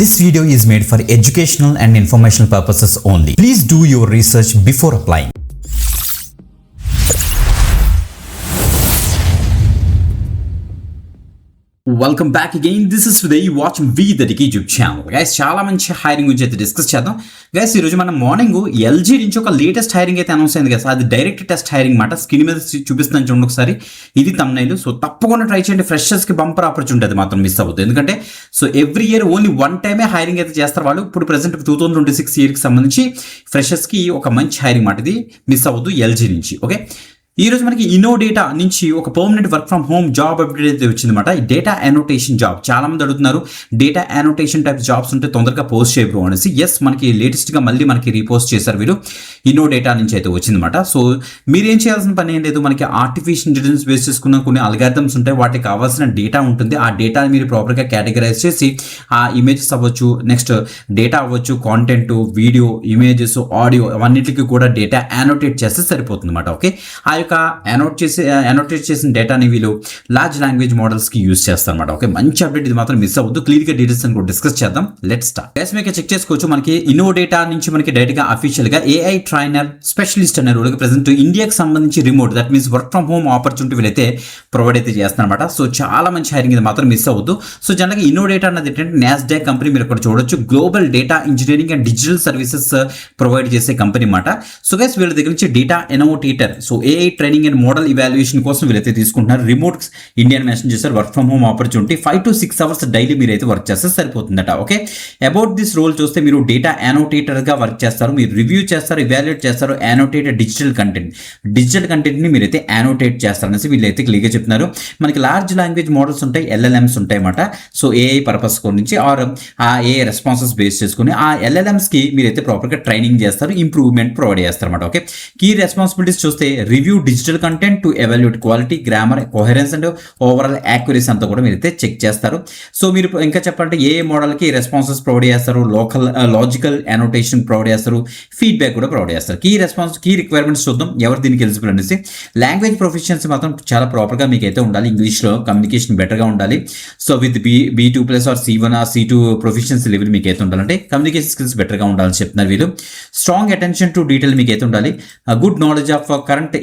This video is made for educational and informational purposes only. Please do your research before applying. Welcome back again. This is today you watching we the డికీ YouTube channel. Guys చాలా మంచి hiring గురించి అయితే discuss చేద్దాం. Guys ఈరోజు మనం morning LG నుంచి ఒక లేటెస్ట్ హైరింగ్ అయితే అనౌన్స్ అయింది కదా. అది డైరెక్ట్ టెస్ట్ హైరింగ్ మాట. స్క్రీన్ మీద చూపిస్తున్నాను చూడండి ఒకసారి. ఇది తమ్నైల్. సో తప్పకుండా ట్రై చేయండి. ఫ్రెషర్స్కి బంపర్ ఆపర్చునిటీ అది మాత్రం మిస్ అవ్వద్దు. ఎందుకంటే so every year only one టైమే హైరింగ్ అయితే చేస్తారు వాళ్ళు. ఇప్పుడు ప్రెసెంట్ 2026 ఇయర్కి సంబంధించి ఫ్రెషర్స్కి ఒక మంచి హైరింగ్ మాట. ఇది మిస్ అవ్వద్దు ఎల్జీ నుంచి. ఓకే, ఈ రోజు మనకి ఇన్నోడేటా నుంచి ఒక permanent work from home job update అయితే వచ్చిందన్నమాట. ఈ డేటా అనోటేషన్ జాబ్. చాలా మంది అడుగుతున్నారు డేటా అనోటేషన్ టైప్ జాబ్స్ ఉంటే తొందరగా పోస్ట్ చేయరు అనేసి. ఎస్, మనకి లేటెస్ట్గా మళ్ళీ మనకి రీపోస్ట్ చేశారు వీళ్ళు. ఇన్నోడేటా నుంచి అయితే వచ్చిందన్నమాట. సో మీరేం చేయాల్సిన పని ఏం లేదు. మనకి ఆర్టిఫిషియల్ ఇంటెలిజెన్స్ బేస్ చేసుకున్న కొన్ని అల్గారిథమ్స్ ఉంటాయి. వాటికి కావాల్సిన డేటా ఉంటుంది. ఆ డేటాని మీరు ప్రాపర్గా కేటగరైజ్ చేసి ఆ ఇమేజెస్ అవ్వచ్చు, నెక్స్ట్ డేటా అవ్వచ్చు, కాంటెంట్, వీడియో, ఇమేజెస్, ఆడియో అవన్నిటికీ కూడా డేటా అనోటేట్ చేస్తే సరిపోతుంది అనమాట. ఓకే, ఆ యొక్క అనోటేట్ చేసిన డేటాని వీళ్ళు లార్జ్ లాంగ్వేజ్ మోడల్స్కి యూజ్ చేస్తారన్నమాట. ఓకే, మంచి అప్డేట్. ఇది మాత్రం మిస్ అవ్వద్దు. క్లియర్గా డీటెయిల్స్ అని కూడా డిస్కస్ చేద్దాం. Let's start. గైస్ మీకు చెక్ చేసుకోవచ్చు. మనకి ఇన్నోడేటా నుంచి మనకి డైరెక్ట్గా అఫీషియల్గా ఏఐ ట్రైనర్ స్పెషలిస్ట్ అనే రోల్కి ప్రెసెంట్ ఇండియాకి సంబంధించి remote, that means work from home opportunity వీళ్ళైతే ప్రొవైడ్ అయితే చేస్తారన్నమాట. సో చాలా మంచి హైరింగ్. ఇది మాత్రం మిస్ అవ్వద్దు. సో జనరల్గా ఇన్నోడేటా అన్నది ఏంటంటే నాస్డాక్ కంపెనీ. మీరు ఇక్కడ చూడొచ్చు. Global data engineering and digital services provide చేసే కంపెనీ మాట. సో గైస్ వీళ్ళ దగ్గర నుంచి data annotator, so AI training and model evaluation కోసం వీళ్ళైతే తీసుకుంటున్నారు. రిమోట్ ఇండియన్ మెన్షన్ చేశారు. Work from home opportunity 5 to 6 hours daily మీరైతే వర్క్ చేస్తే సరిపోతుందట. ఓకే, అబౌట్ దిస్ రోల్ చూస్తే మీరు డేటా యానోటేటర్గా వర్క్ చేస్తారు. మీరు రివ్యూ చేస్తారు, ఇవాల్యుయేట్ చేస్తారు, యానోటేటెడ్ డిజిటల్ కంటెంట్ని మీరైతే యానోటేట్ చేస్తారు అనేసి వీళ్ళైతే క్లియర్గా చెప్తున్నారు. మనకి లార్జ్ లాంగ్వేజ్ మోడల్స్ ఉంటాయి, ఎల్ఎల్ఎంస్ ఉంటాయి అన్నమాట. సో ఏఐ పర్పస్ నుంచి ఆర్ ఆ ఏఐ రెస్పాన్సెస్ బేస్ చేసుకుని ఆ ఎల్ఎల్ఎంస్కి మీరైతే ప్రాపర్గా ట్రైనింగ్ చేస్తారు, ఇంప్రూవ్మెంట్ ప్రొవైడ్ చేస్తారు అన్నమాట. ఓకే, కీ రెస్పాన్సిబిలిటీస్ చూస్తే review digital content to evaluate quality, grammar, coherence and overall accuracy అంతా కూడా మీరైతే చెక్ చేస్తారు. సో మీరు ఇంకా చెప్పాలంటే ఏ మోడల్కి రెస్పాన్సెస్ ప్రొవైడ్ చేస్తారు, లాజికల్ అనోటేషన్ ప్రొవైడ్ చేస్తారు, ఫీడ్బ్యాక్ కూడా ప్రొవైడ్ చేస్తారు. కీ రిక్వైర్మెంట్స్ చూద్దాం ఎవరు దీనికి ఎలిజిబుల్ అనేసి. లాంగ్వేజ్ ప్రొఫిషియన్సీ మాత్రం చాలా ప్రాపర్గా మీకు అయితే ఉండాలి. ఇంగ్లీష్లో కమ్యూనికేషన్ బెటర్గా ఉండాలి. So with B2+ or C1 or C2 proficiency level మీకు అయితే ఉండాలంటే కమ్యూనికేషన్ స్కిల్స్ బెటర్గా ఉండాలని చెప్తున్నారు వీళ్ళు. స్ట్రాంగ్ అటెన్షన్ టు డీటెయిల్ మీకు అయితే ఉండాలి. Good knowledge of current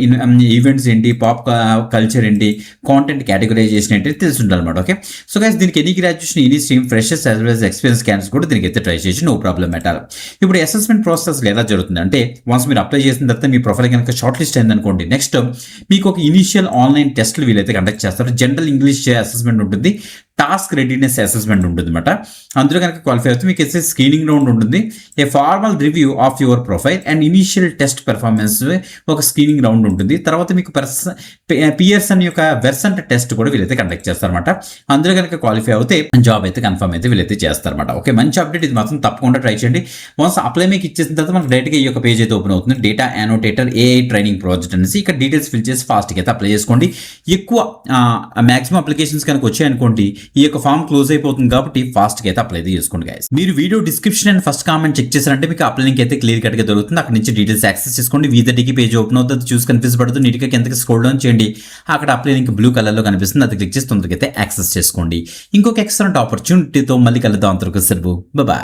events ఏంటి, పాప్ కల్చర్ ఏంటి, కాంటెంట్ కేటగరైజేషన్ ఏంటి తెలిసి ఉండాలన్నమాట. ఓకే, సో గైస్ దీనికి any graduation, any stream, freshers as well as experience candidates కూడా దీనికి అయితే ట్రై చేసి నో ప్రాబ్లం పెట్టాలి. ఇప్పుడు అసెస్మెంట్ ప్రాసెస్ ఎలా జరుగుతుంది అంటే, వన్స్ మీరు అప్లై చేసిన తర్వాత మీ ప్రొఫైల్ కనుక షార్ట్ లిస్ట్ అయింది అనుకోండి, నెక్స్ట్ మీకు ఒక ఇనిషియల్ ఆన్లైన్ టెస్ట్లు వీళ్ళైతే కండక్ట్ చేస్తారు. జనరల్ ఇంగ్లీష్ అసెస్మెంట్ ఉంటుంది, టాస్క్ రెడీనెస్ అసెస్మెంట్ ఉంటుంది అనమాట. అందులో కనుక క్వాలిఫై అవుతుంది మీకు అయితే స్క్రీనింగ్ రౌండ్ ఉంటుంది, ఏ formal review of your profile and initial test performance ఒక స్క్రీనింగ్ రౌండ్ ఉంటుంది. తర్వాత మీకు పియర్సన్ యొక్క వెర్సెంట్ టెస్ట్ కూడా వీళ్ళైతే కండక్ట్ చేస్తారన్నమాట. అందులో కనుక క్వాలిఫై అవుతే జాబ్ అయితే కన్ఫర్మ్ అయితే వీళ్ళైతే చేస్తారన్నమాట. ఓకే, మంచి అప్డేట్. ఇది మాత్రం తప్పకుండా ట్రై చేయండి. వన్స్ అప్లై మీకు ఇచ్చేసిన తర్వాత మనకు డైరెక్ట్గా ఈ యొక్క పేజ్ అయితే ఓపెన్ అవుతుంది. డేటా అనోటేటర్ ఏఐ ట్రైనింగ్ ప్రాజెక్ట్ అనేసి. ఇక్కడ డీటెయిల్స్ ఫిల్ చేసి ఫాస్ట్గా అయితే అప్లై చేసుకోండి. ఎక్కువ మాక్సిమం అప్లికేషన్స్ కనుక వచ్చాయనుకోండి ఈ యొక్క ఫామ్ క్లోజ్ అయిపోతుంది కాబట్టి ఫాస్ట్గా అయితే అప్లై చేసుకోండి గైస్. మీరు video description and first comment check చేశారంటే మీకు అప్లై లింక్ అయితే క్లియర్ కట్గా దొరుకుతుంది. అక్కడ నుంచి డీటెయిల్స్ యాక్సెస్ చేసుకోండి. వీదటికి పేజ్ ఓపెన్ అవుతుంది, చూసి కనిపించబడుతుంది. నీట్గా కిందకి స్క్రోల్ డౌన్ చేయండి. అక్కడ అప్లై లింక్ బ్లూ కలర్లో కనిపిస్తుంది, అది క్లిక్ చేసి తొందరగా అయితే యాక్సెస్ చేసుకోండి. ఇంకొక ఎక్సలెంట్ ఆపర్చునిటీతో మళ్ళీ కలుద్దాం. అంతవరకు సెలవు, బాయ్.